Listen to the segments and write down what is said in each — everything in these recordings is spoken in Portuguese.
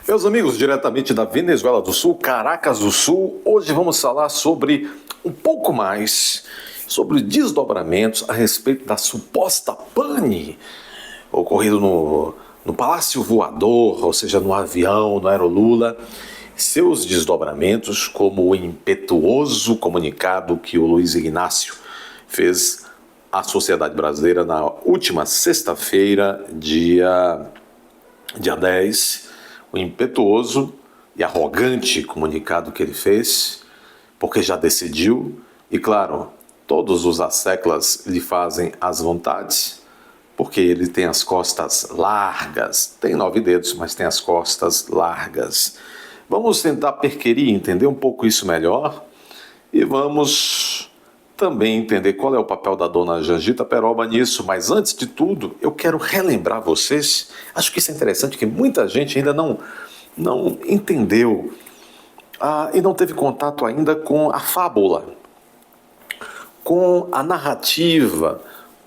Meus amigos, diretamente da Venezuela do Sul, Caracas do Sul, hoje vamos falar sobre um pouco mais sobre desdobramentos a respeito da suposta pane ocorrido no Palácio Voador, ou seja, no avião, no Aerolula, seus desdobramentos, como o impetuoso comunicado que o Luiz Ignácio fez à sociedade brasileira na última sexta-feira, dia 10, o impetuoso e arrogante comunicado que ele fez, porque já decidiu, e claro, todos os asseclas lhe fazem as vontades, porque ele tem as costas largas, tem 9 dedos, mas tem as costas largas. Vamos tentar perquirir, entender um pouco isso melhor, e vamos também entender qual é o papel da dona Jangita Peroba nisso, mas antes de tudo, eu quero relembrar vocês, acho que isso é interessante, que muita gente ainda não entendeu e não teve contato ainda com a fábula, com a narrativa,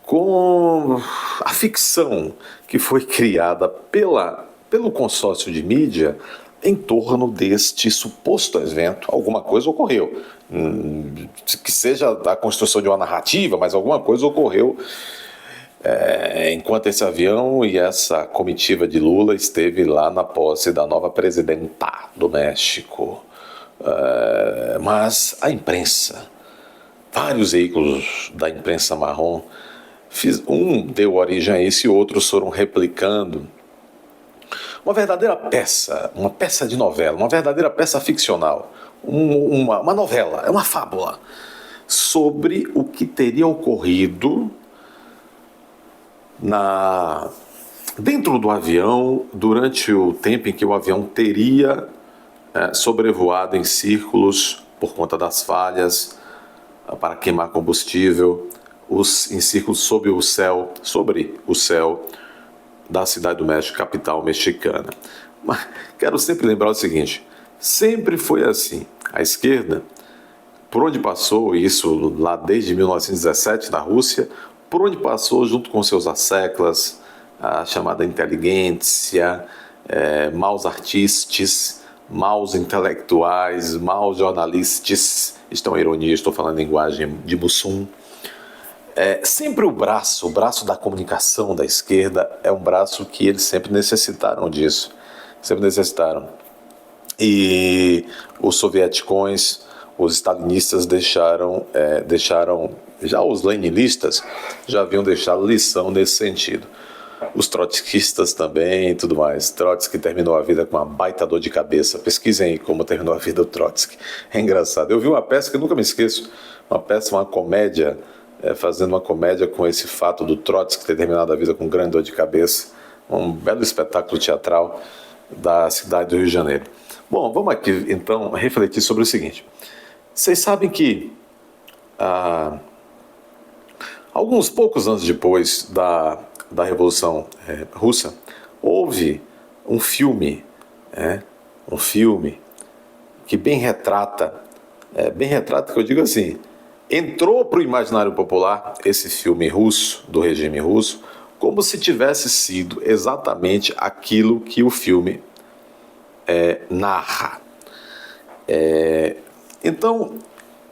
com a ficção que foi criada pelo consórcio de mídia em torno deste suposto evento. Alguma coisa ocorreu, que seja a construção de uma narrativa, mas alguma coisa ocorreu enquanto esse avião e essa comitiva de Lula esteve lá na posse da nova presidenta do México. Mas a imprensa, vários veículos da imprensa marrom, um deu origem a isso e outros foram replicando uma verdadeira peça, uma peça de novela, uma verdadeira peça ficcional, uma novela, é uma fábula sobre o que teria ocorrido dentro do avião durante o tempo em que o avião teria sobrevoado em círculos por conta das falhas para queimar combustível, em círculos sobre o céu da Cidade do México, capital mexicana. Mas quero sempre lembrar o seguinte, sempre foi assim, a esquerda, por onde passou, isso lá desde 1917 na Rússia, por onde passou junto com seus asseclas, a chamada inteligência, maus artistas, maus intelectuais, maus jornalistas, estão em ironia, estou falando em linguagem de Mussum. Sempre o braço da comunicação da esquerda é um braço que eles sempre necessitaram disso, sempre necessitaram. E os sovieticões, os stalinistas deixaram, já os leninistas já haviam deixado lição nesse sentido. Os trotskistas também e tudo mais. Trotsky terminou a vida com uma baita dor de cabeça. Pesquisem aí como terminou a vida do Trotsky. É engraçado. Eu vi uma peça que eu nunca me esqueço, uma comédia, fazendo uma comédia com esse fato do Trotsky ter terminado a vida com grande dor de cabeça. Um belo espetáculo teatral da cidade do Rio de Janeiro. Bom, vamos aqui então refletir sobre o seguinte. Vocês sabem que alguns poucos anos depois da Revolução Russa, houve um filme que bem retrata que eu digo assim, entrou para o imaginário popular esse filme russo, do regime russo, como se tivesse sido exatamente aquilo que o filme narra. Então,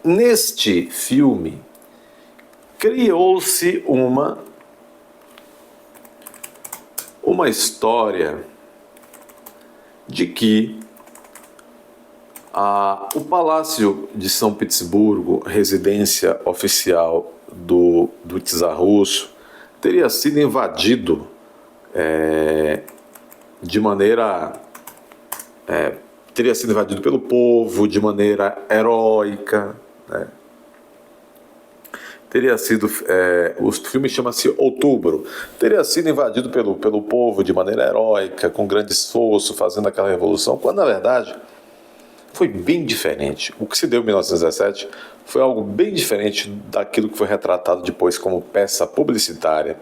neste filme, criou-se uma história de que o Palácio de São Petersburgo, residência oficial do czar russo, teria sido invadido teria sido invadido pelo povo de maneira heróica, né? Teria sido, o filme chama-se Outubro, teria sido invadido pelo povo de maneira heróica, com grande esforço, fazendo aquela revolução, quando na verdade foi bem diferente. O que se deu em 1917 foi algo bem diferente daquilo que foi retratado depois como peça publicitária,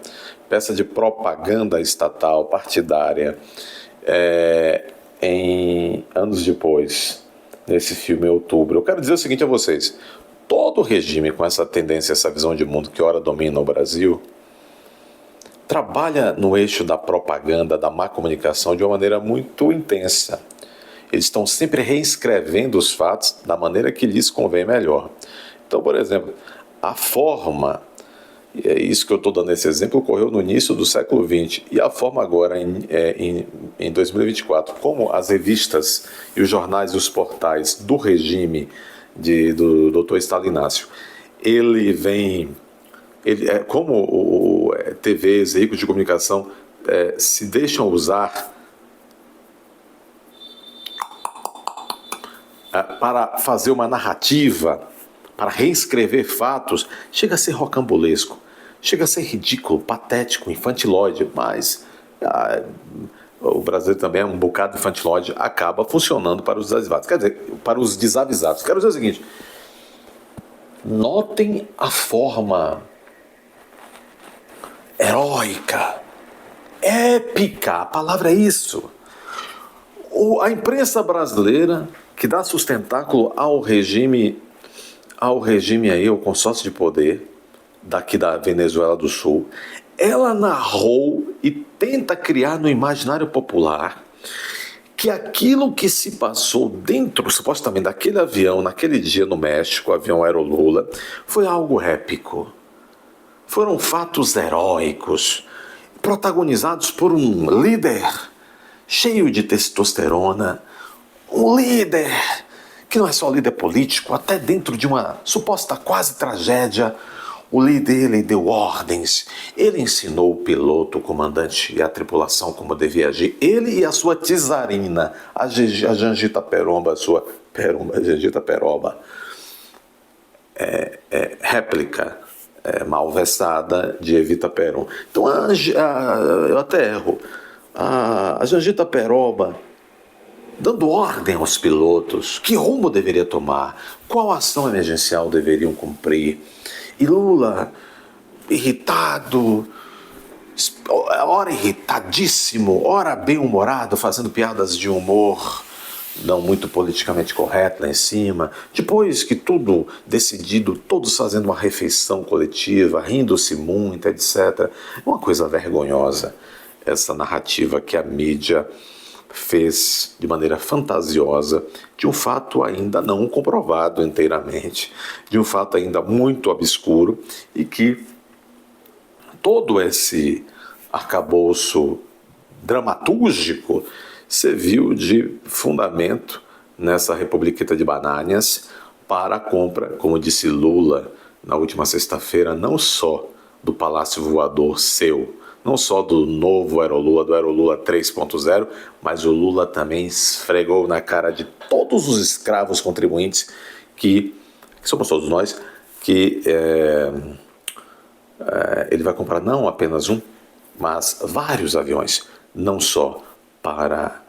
peça de propaganda estatal, partidária, em anos depois, nesse filme Outubro. Eu quero dizer o seguinte a vocês, todo regime com essa tendência, essa visão de mundo que ora domina o Brasil, trabalha no eixo da propaganda, da má comunicação de uma maneira muito intensa. Eles estão sempre reescrevendo os fatos da maneira que lhes convém melhor. Então, por exemplo, a forma, e é isso que eu estou dando esse exemplo, ocorreu no início do século XX, e a forma agora, em 2024, como as revistas e os jornais e os portais do regime do Dr. Stalinácio, como TVs, veículos de comunicação se deixam usar para fazer uma narrativa, para reescrever fatos, chega a ser rocambolesco, chega a ser ridículo, patético, infantilóide, mas o brasileiro também é um bocado infantilóide, acaba funcionando para os desavisados. Quer dizer, para os desavisados. Quero dizer o seguinte, notem a forma heróica, épica, a palavra é isso. A imprensa brasileira, que dá sustentáculo ao regime aí, ao consórcio de poder daqui da Venezuela do Sul, ela narrou e tenta criar no imaginário popular que aquilo que se passou dentro, supostamente, daquele avião, naquele dia no México, o avião Aerolula, foi algo épico. Foram fatos heróicos, protagonizados por um líder cheio de testosterona, um líder que não é só líder político, até dentro de uma suposta quase tragédia, o líder, ele deu ordens, ele ensinou o piloto, o comandante e a tripulação como devia agir, ele e a sua tizarina, a Jangita Peromba, Jangita Peroba, réplica malversada de Evita Peron. Então, eu até erro, a Jangita Peroba, dando ordem aos pilotos, que rumo deveria tomar, qual ação emergencial deveriam cumprir. E Lula, irritado, ora irritadíssimo, ora bem-humorado, fazendo piadas de humor não muito politicamente correto lá em cima, depois que tudo decidido, todos fazendo uma refeição coletiva, rindo-se muito, etc. Uma coisa vergonhosa, essa narrativa que a mídia fez de maneira fantasiosa de um fato ainda não comprovado inteiramente, de um fato ainda muito obscuro e que todo esse arcabouço dramatúrgico serviu de fundamento nessa republiqueta de bananas para a compra, como disse Lula na última sexta-feira, não só do Palácio Voador seu, não só do novo Aerolula, do Aerolula 3.0, mas o Lula também esfregou na cara de todos os escravos contribuintes que somos todos nós, que ele vai comprar não apenas um, mas vários aviões, não só para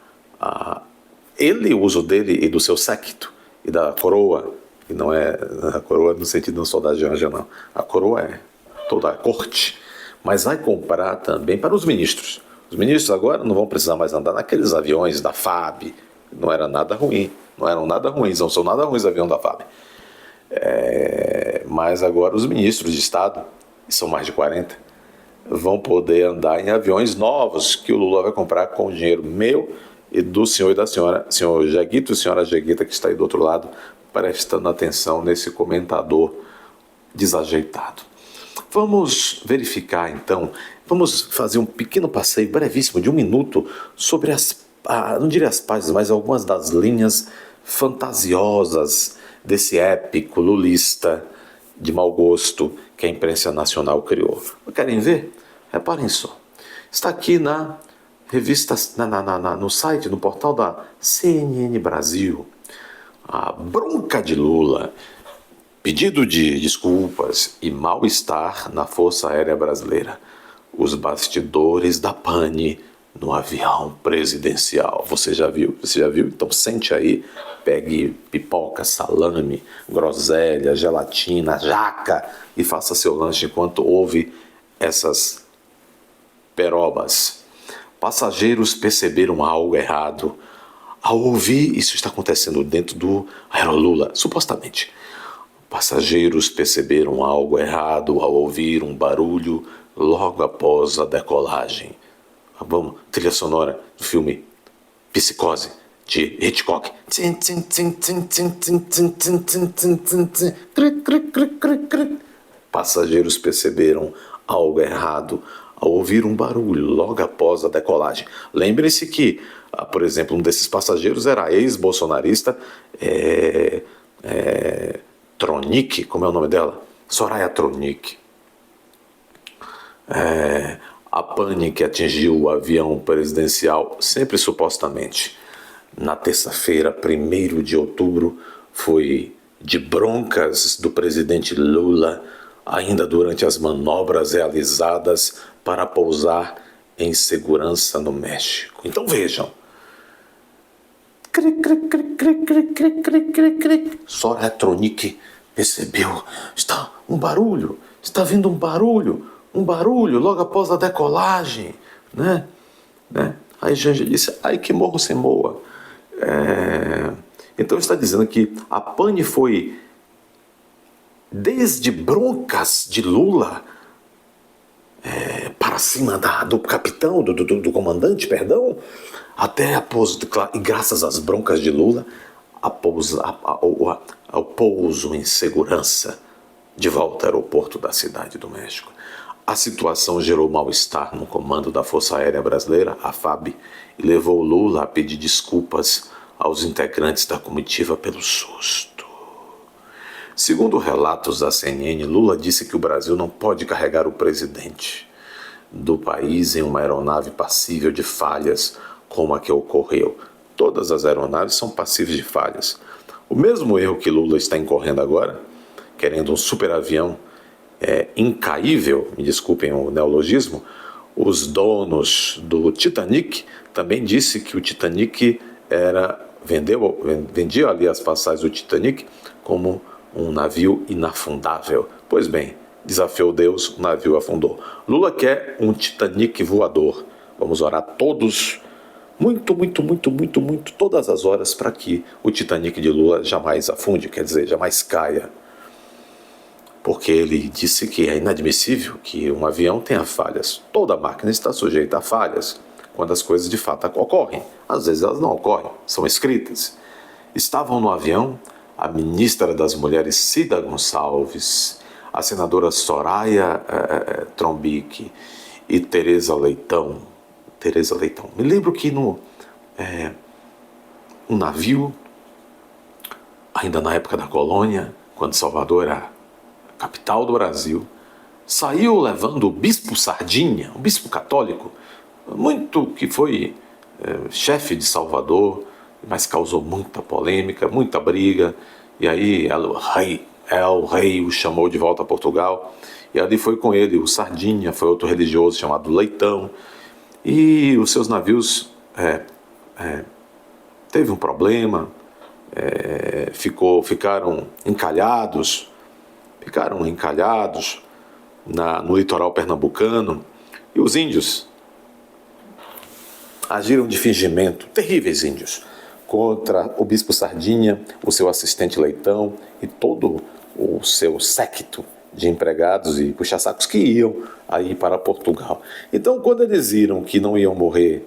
ele, o uso dele e do seu séquito, e da coroa, e não é a coroa no sentido não só da Janja, não. A coroa é toda a corte, mas vai comprar também para os ministros. Os ministros agora não vão precisar mais andar naqueles aviões da FAB, não era nada ruim, não eram nada ruins, não são nada ruins os aviões da FAB. Mas agora os ministros de Estado, e são mais de 40, vão poder andar em aviões novos que o Lula vai comprar com o dinheiro meu e do senhor e da senhora, senhor Jeguito e senhora Jeguita, que está aí do outro lado, prestando atenção nesse comentador desajeitado. Vamos verificar então, vamos fazer um pequeno passeio brevíssimo de 1 minuto sobre não diria as páginas, mas algumas das linhas fantasiosas desse épico lulista de mau gosto que a imprensa nacional criou. Querem ver? Reparem só. Está aqui na revista, no site, no portal da CNN Brasil, a bronca de Lula, pedido de desculpas e mal-estar na Força Aérea Brasileira, os bastidores da pane no avião presidencial. Você já viu? Você já viu? Então sente aí, pegue pipoca, salame, groselha, gelatina, jaca e faça seu lanche enquanto ouve essas perobas. Passageiros perceberam algo errado ao ouvir, isso está acontecendo dentro do Aerolula, supostamente. Passageiros perceberam algo errado ao ouvir um barulho logo após a decolagem. Vamos, trilha sonora do filme Psicose, de Hitchcock. Passageiros perceberam algo errado ao ouvir um barulho logo após a decolagem. Lembre-se que, por exemplo, um desses passageiros era a ex-bolsonarista Tronic, como é o nome dela? Soraya Tronic. A pane que atingiu o avião presidencial, sempre supostamente, na terça-feira, 1º de outubro, foi de broncas do presidente Lula, ainda durante as manobras realizadas para pousar em segurança no México. Então vejam. Soraya Tronic percebeu, está vindo um barulho logo após a decolagem, né? Aí Janja disse, ai que morro sem moa. Então está dizendo que a pane foi desde broncas de Lula para cima do capitão, do comandante, perdão, até e graças às broncas de Lula, ao pouso em segurança de volta ao aeroporto da Cidade do México. A situação gerou mal-estar no comando da Força Aérea Brasileira, a FAB, e levou Lula a pedir desculpas aos integrantes da comitiva pelo susto. Segundo relatos da CNN, Lula disse que o Brasil não pode carregar o presidente do país em uma aeronave passível de falhas como a que ocorreu. Todas as aeronaves são passíveis de falhas. O mesmo erro que Lula está incorrendo agora, querendo um superavião incaível, me desculpem o neologismo, os donos do Titanic também disse que o Titanic vendia ali as passagens do Titanic como um navio inafundável. Pois bem, desafiou Deus, o navio afundou. Lula quer um Titanic voador. Vamos orar todos, muito, todas as horas para que o Titanic de Lula jamais afunde, quer dizer, jamais caia. Porque ele disse que é inadmissível que um avião tenha falhas. Toda máquina está sujeita a falhas quando as coisas de fato ocorrem. Às vezes elas não ocorrem, são escritas. Estavam no avião a ministra das Mulheres Cida Gonçalves, a senadora Soraya Tronic e Tereza Leitão. Me lembro que um navio, ainda na época da colônia, quando Salvador era capital do Brasil, saiu levando o bispo Sardinha, um bispo católico, que foi chefe de Salvador, mas causou muita polêmica, muita briga, e aí o rei o chamou de volta a Portugal, e ali foi com ele o Sardinha, foi outro religioso chamado Leitão, e os seus navios teve um problema, ficaram encalhados no litoral pernambucano, e os índios agiram de fingimento, terríveis índios, contra o bispo Sardinha, o seu assistente Leitão e todo o seu séquito de empregados e puxa-sacos que iam aí para Portugal. Então, quando eles viram que não iam morrer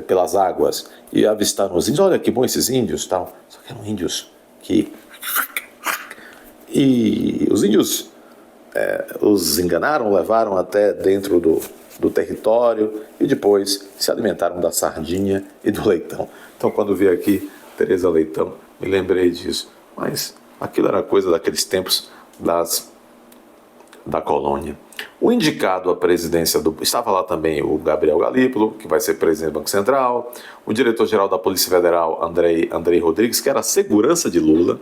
pelas águas e avistaram os índios, olha que bom esses índios, tal. Só que eram índios que... E os índios os enganaram, levaram até dentro do território e depois se alimentaram da sardinha e do leitão. Então, quando vi aqui Tereza Leitão, me lembrei disso. Mas aquilo era coisa daqueles tempos da colônia. O indicado à presidência estava lá também o Gabriel Galípolo, que vai ser presidente do Banco Central, o diretor-geral da Polícia Federal, Andrei Rodrigues, que era a segurança de Lula.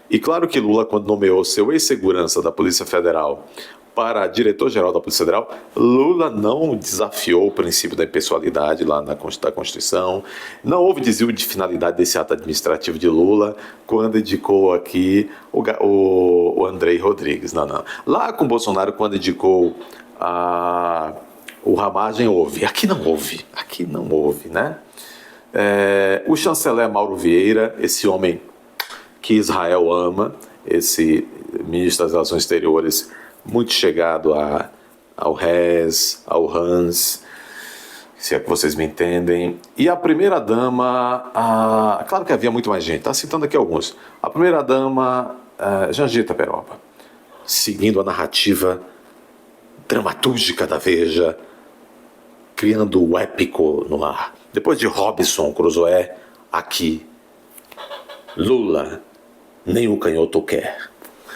E claro que Lula, quando nomeou seu ex-segurança da Polícia Federal para diretor-geral da Polícia Federal, Lula não desafiou o princípio da impessoalidade lá da Constituição, não houve desvio de finalidade desse ato administrativo de Lula quando indicou aqui o Andrei Rodrigues. Não. Lá com Bolsonaro, quando indicou o Ramagem, houve. Aqui não houve, né? O chanceler Mauro Vieira, esse homem que Israel ama, esse ministro das Relações Exteriores muito chegado ao Hans, se é que vocês me entendem. E a primeira-dama, claro que havia muito mais gente, tá citando aqui alguns. A primeira-dama, Jangita Peroba, seguindo a narrativa dramatúrgica da Veja, criando o épico no ar. Depois de Robinson Crusoe, aqui, Lula, nem o canhoto quer.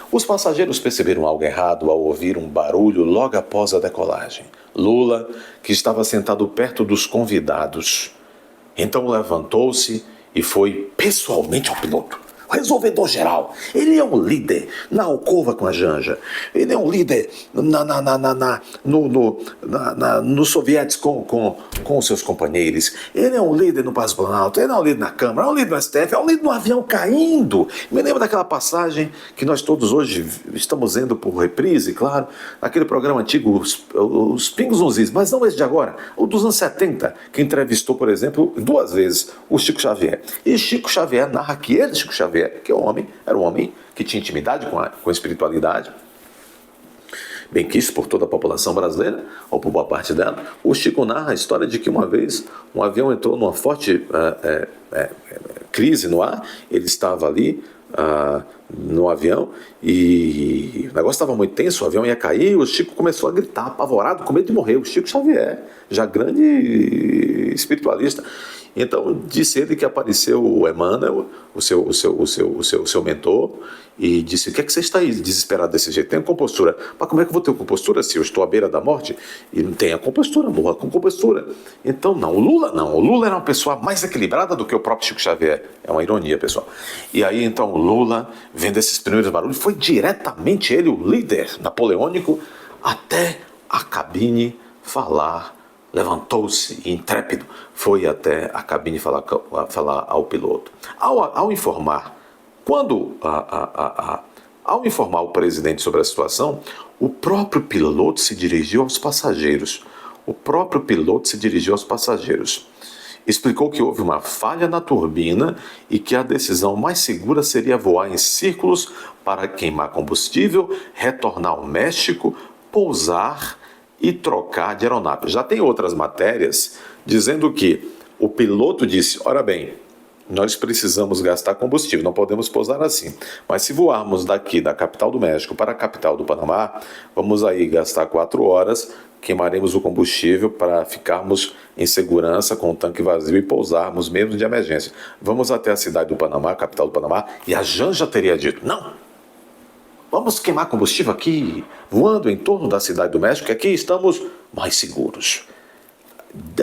Os passageiros perceberam algo errado ao ouvir um barulho logo após a decolagem. Lula, que estava sentado perto dos convidados, então levantou-se e foi pessoalmente ao piloto. Resolvedor geral. Ele é um líder na alcova com a Janja. Ele é um líder nos sovietes com os seus companheiros. Ele é um líder no Palácio Planalto. Ele é um líder na Câmara. É um líder no STF. É um líder no avião caindo. Me lembro daquela passagem que nós todos hoje estamos vendo por reprise, claro, naquele programa antigo, os Pingos nos Is, mas não esse de agora, o dos anos 70, que entrevistou, por exemplo, 2 vezes o Chico Xavier. E Chico Xavier narra que ele, Chico Xavier, que era um homem que tinha intimidade com a espiritualidade, bem quisto por toda a população brasileira, ou por boa parte dela. O Chico narra a história de que uma vez um avião entrou numa forte crise no ar, ele estava ali no avião e o negócio estava muito tenso, o avião ia cair, o Chico começou a gritar, apavorado, com medo de morrer. O Chico Xavier, já grande espiritualista. Então disse ele que apareceu o Emmanuel, o seu mentor, e disse: o que é que você está aí desesperado desse jeito? Tenha compostura. Mas como é que eu vou ter compostura se eu estou à beira da morte? E não tenha compostura, morra com compostura. Então não, o Lula era uma pessoa mais equilibrada do que o próprio Chico Xavier. É uma ironia, pessoal. E aí então o Lula, vendo esses primeiros barulhos, foi diretamente ele, o líder napoleônico, até a cabine falar. Levantou-se, intrépido, foi até a cabine falar ao piloto. Ao informar, ao informar o presidente sobre a situação, o próprio piloto se dirigiu aos passageiros. Explicou que houve uma falha na turbina e que a decisão mais segura seria voar em círculos para queimar combustível, retornar ao México, pousar e trocar de aeronave. Já tem outras matérias dizendo que o piloto disse: ora bem, nós precisamos gastar combustível, não podemos pousar assim. Mas se voarmos daqui da capital do México para a capital do Panamá, vamos aí gastar 4 horas, queimaremos o combustível para ficarmos em segurança com o tanque vazio e pousarmos mesmo de emergência. Vamos até a cidade do Panamá, a capital do Panamá, e a Janja teria dito: não, vamos queimar combustível aqui, voando em torno da cidade do México, que aqui estamos mais seguros.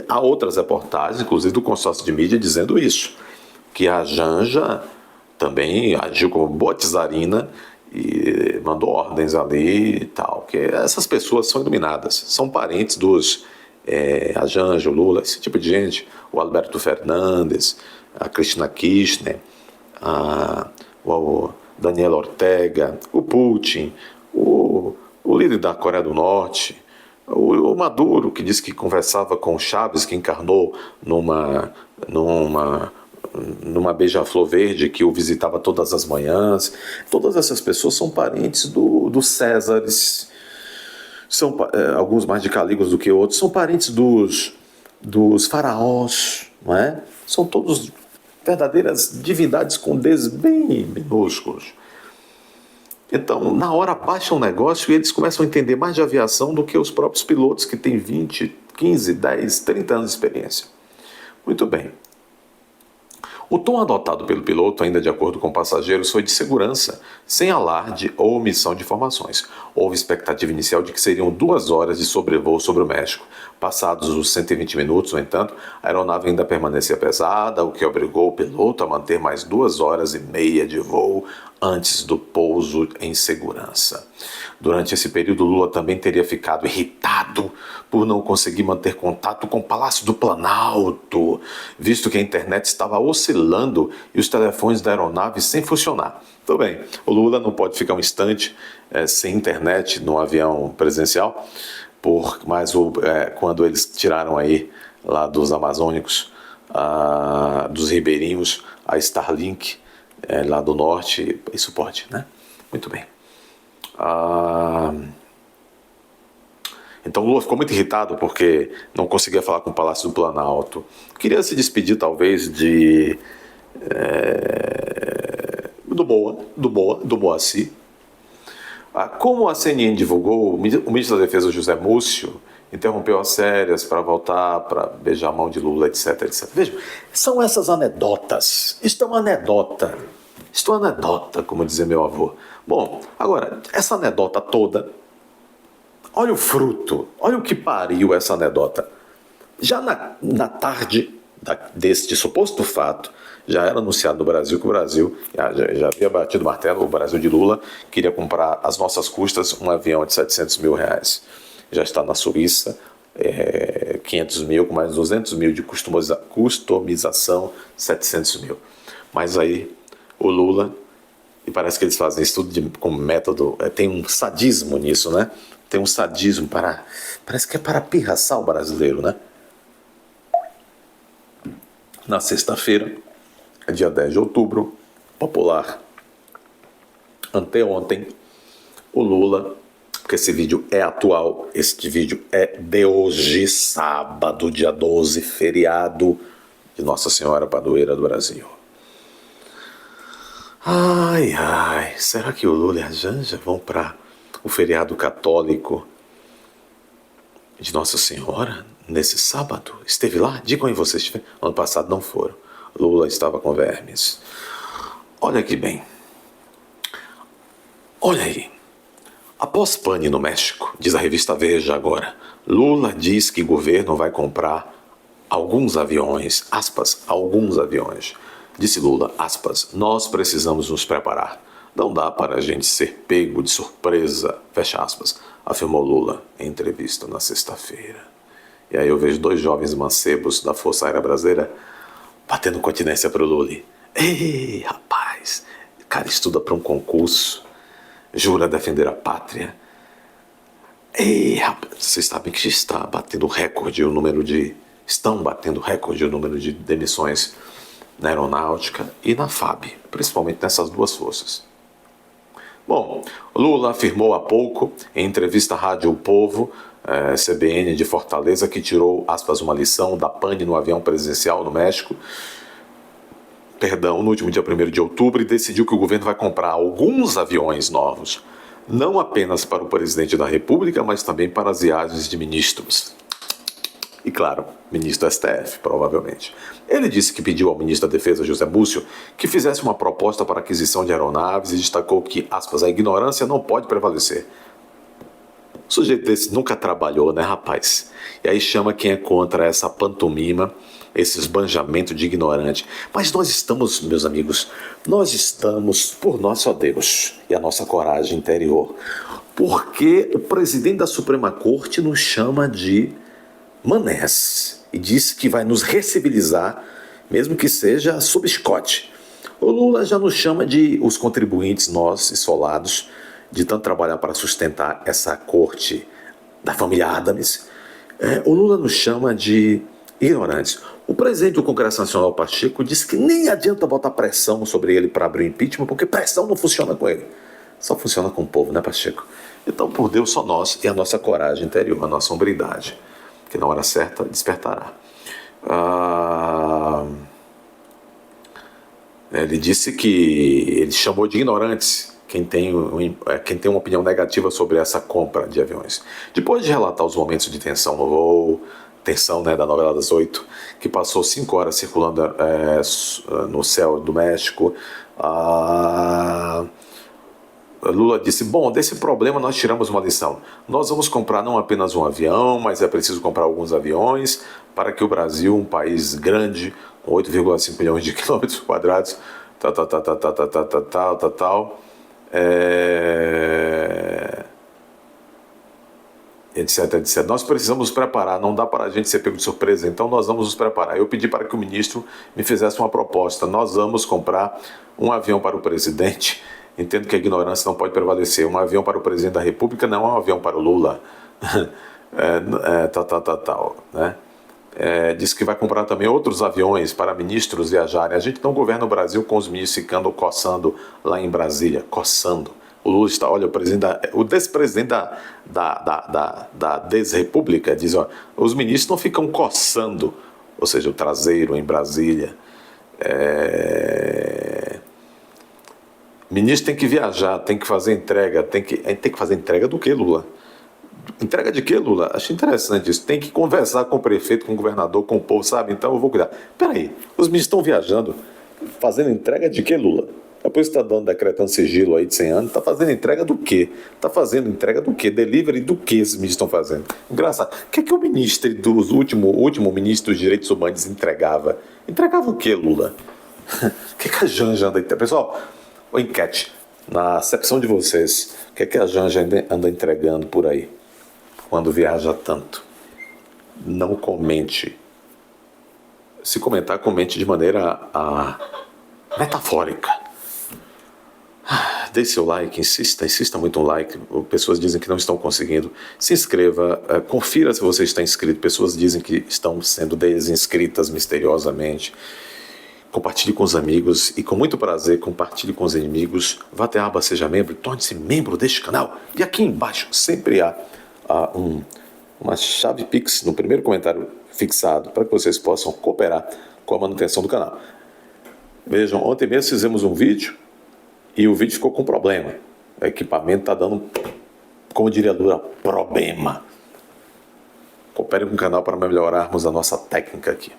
Há outras reportagens, inclusive do consórcio de mídia, dizendo isso, que a Janja também agiu como boa czarina e mandou ordens ali e tal, que essas pessoas são iluminadas, são parentes dos a Janja, o Lula, esse tipo de gente, o Alberto Fernandes, a Cristina Kirchner, o Daniel Ortega, o Putin, o líder da Coreia do Norte, o Maduro, que disse que conversava com Chaves, que encarnou numa beija-flor verde que o visitava todas as manhãs. Todas essas pessoas são parentes dos Césares, são alguns mais de Calígula do que outros, são parentes dos faraós, não é? São todos verdadeiras divindades com Ds bem minúsculos. Então, na hora baixa um negócio e eles começam a entender mais de aviação do que os próprios pilotos que têm 20, 15, 10, 30 anos de experiência. Muito bem. O tom adotado pelo piloto, ainda de acordo com passageiros, foi de segurança, sem alarde ou omissão de informações. Houve expectativa inicial de que seriam 2 horas de sobrevoo sobre o México. Passados os 120 minutos, no entanto, a aeronave ainda permanecia pesada, o que obrigou o piloto a manter mais 2 horas e meia de voo antes do pouso em segurança. Durante esse período, Lula também teria ficado irritado por não conseguir manter contato com o Palácio do Planalto, visto que a internet estava oscilando e os telefones da aeronave sem funcionar. Tudo bem, o Lula não pode ficar um instante sem internet no avião presidencial, mas quando eles tiraram aí lá dos amazônicos, dos ribeirinhos, a Starlink, lá do norte, isso pode, né? Muito bem. Então o Lula ficou muito irritado porque não conseguia falar com o Palácio do Planalto. Queria se despedir, talvez, do Moacir. Como a CNN divulgou, o ministro da Defesa, José Múcio, interrompeu as férias para voltar, para beijar a mão de Lula, etc, etc. Vejam, são essas anedotas. Isto é uma anedota. Isto é uma anedota, como dizia meu avô. Bom, agora, essa anedota toda, olha o fruto, olha o que pariu essa anedota. Já na tarde deste suposto fato, já era anunciado no Brasil que o Brasil já havia batido o martelo, o Brasil de Lula queria comprar às nossas custas um avião de 700 mil reais. Já está na Suíça, 500 mil, com mais 200 mil de customização, 700 mil. Mas aí o Lula, e parece que eles fazem isso tudo com método, tem um sadismo nisso, né? Tem um sadismo parece que é para pirraçar o brasileiro, né? Na sexta-feira, dia 10 de outubro, popular, anteontem, o Lula, porque esse vídeo é atual, este vídeo é de hoje, sábado, dia 12, feriado de Nossa Senhora Padroeira do Brasil. Ai, ai, será que o Lula e a Janja vão para o feriado católico de Nossa Senhora nesse sábado? Esteve lá? Digam aí vocês. Ano passado não foram. Lula estava com vermes. Olha que bem. Olha aí. Após pane no México, diz a revista Veja agora, Lula diz que o governo vai comprar alguns aviões, aspas, alguns aviões. Disse Lula, aspas, nós precisamos nos preparar. Não dá para a gente ser pego de surpresa, fecha aspas, afirmou Lula em entrevista na sexta-feira. E aí eu vejo dois jovens mancebos da Força Aérea Brasileira batendo continência pro Lula. Ei, rapaz, o cara estuda para um concurso, jura defender a pátria. Ei, rapaz, vocês sabem que estão batendo recorde o número de demissões na aeronáutica e na FAB, principalmente nessas duas forças. Bom, Lula afirmou há pouco, em entrevista à Rádio O Povo, CBN de Fortaleza, que tirou, aspas, uma lição da pane no avião presidencial no México, no último dia 1º de outubro, e decidiu que o governo vai comprar alguns aviões novos, não apenas para o presidente da República, mas também para as viagens de ministros. E claro, ministro do STF, provavelmente. Ele disse que pediu ao ministro da Defesa, José Múcio, que fizesse uma proposta para aquisição de aeronaves e destacou que, aspas, a ignorância não pode prevalecer. O sujeito desse nunca trabalhou, né, rapaz? E aí chama quem é contra essa pantomima, esse esbanjamento de ignorante. Mas nós estamos, meus amigos, por nosso Deus e a nossa coragem interior. Porque o presidente da Suprema Corte nos chama de manés e disse que vai nos recivilizar, mesmo que seja sob escote. O Lula já nos chama de os contribuintes, nós, esfolados, de tanto trabalhar para sustentar essa corte da família Adams. O Lula nos chama de ignorantes. O presidente do Congresso Nacional, Pacheco, disse que nem adianta botar pressão sobre ele para abrir o impeachment, porque pressão não funciona com ele. Só funciona com o povo, né, Pacheco? Então, por Deus, só nós e a nossa coragem interior, a nossa hombridade, que na hora certa despertará. Ele disse que ele chamou de ignorantes quem tem uma opinião negativa sobre essa compra de aviões. Depois de relatar os momentos de tensão no voo, tensão, né, da novela das 8, que passou 5 horas circulando no céu do México, Lula disse, bom, desse problema nós tiramos uma lição. Nós vamos comprar não apenas um avião, mas é preciso comprar alguns aviões para que o Brasil, um país grande, com 8,5 milhões de quilômetros quadrados, etc, etc. Nós precisamos nos preparar, não dá para a gente ser pego de surpresa, então nós vamos nos preparar. Eu pedi para que o ministro me fizesse uma proposta. Nós vamos comprar um avião para o presidente. Entendo que a ignorância não pode prevalecer. Um avião para o presidente da República não é um avião para o Lula. Né? Diz que vai comprar também outros aviões para ministros viajarem. A gente não governa o Brasil com os ministros ficando coçando lá em Brasília. Coçando. O Lula está, olha, o despresidente da desrepública diz, ó, os ministros não ficam coçando, ou seja, o traseiro em Brasília. Ministro tem que viajar, tem que fazer entrega, tem que fazer entrega do que, Lula? Entrega de quê, Lula? Acho interessante isso. Tem que conversar com o prefeito, com o governador, com o povo, sabe? Então eu vou cuidar. Peraí, os ministros estão viajando, fazendo entrega de quê, Lula? Depois está decretando sigilo aí de 100 anos, está fazendo entrega do quê? Está fazendo entrega do quê? Delivery do quê esses ministros estão fazendo? Engraçado. O que é que o ministro o último ministro dos Direitos Humanos entregava? Entregava o quê, Lula? O que é que a Janja anda entregando? Pessoal, uma enquete. Na acepção de vocês, o que é que a Janja anda entregando por aí? Quando viaja tanto? Não comente. Se comentar, comente de maneira metafórica. Deixe seu like, insista muito no like. Pessoas dizem que não estão conseguindo. Se inscreva, confira se você está inscrito. Pessoas dizem que estão sendo desinscritas misteriosamente. Compartilhe com os amigos e com muito prazer compartilhe com os inimigos. Vá até a aba Seja Membro e torne-se membro deste canal. E aqui embaixo sempre há uma chave Pix no primeiro comentário fixado para que vocês possam cooperar com a manutenção do canal. Vejam, ontem mesmo fizemos um vídeo e o vídeo ficou com problema. O equipamento está dando, como diria a Lula, problema. Coopere com o canal para melhorarmos a nossa técnica aqui.